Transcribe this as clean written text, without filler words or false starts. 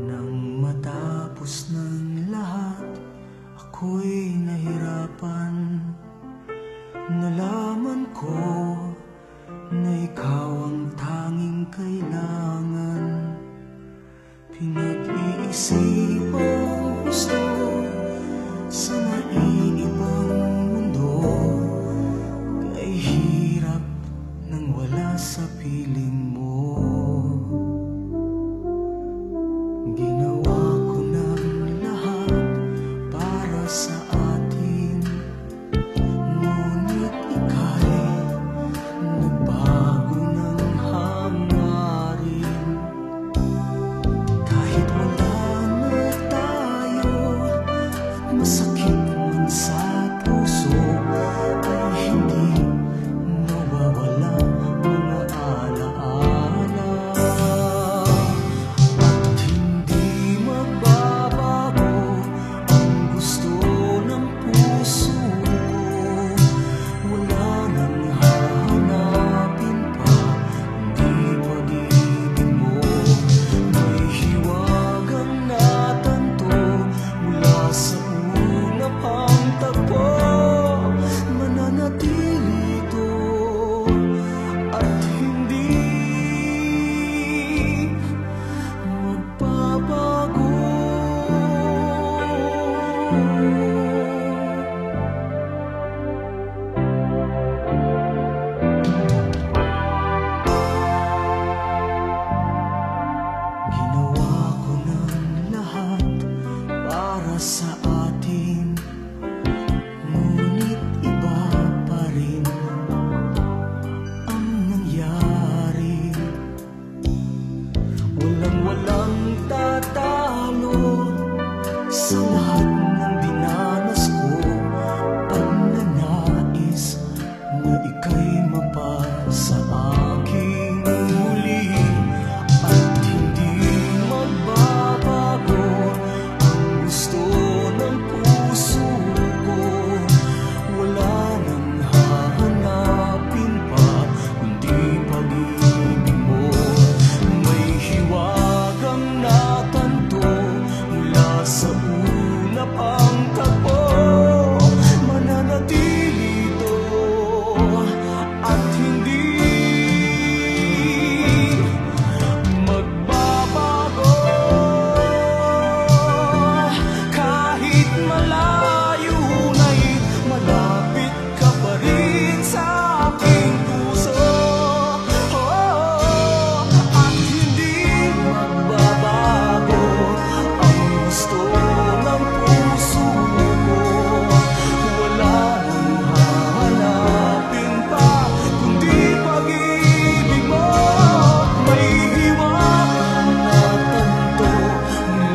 Nang matapos ng lahat, ako'y nahirapan. Nalaman ko na ikaw ang tanging kailangan. Pinag-iisipang gusto sa naiibang mundo, kay hirap nang wala sa piling mo. Ginawa ko ng lahat para sa atin, ngunit ika'y nagbago ng hangarin. Kahit wala na tayo at masakit man sa puso, ay hindi nawawala mga alaala. At hindi magbabago ang gusto ng puso ko. Wala nang hahanapin pa, hindi pag-ibig mo. May hiwagang natanto mula sa una pang tagpo. Mananatili ito at hindi magbabago. Ginawa ko ng lahat para sa atin, ngunit iba pa rin ang nangyari. Walang tatalo sa lahat ng dinanas ko. Pag nanais na ika'y mapasa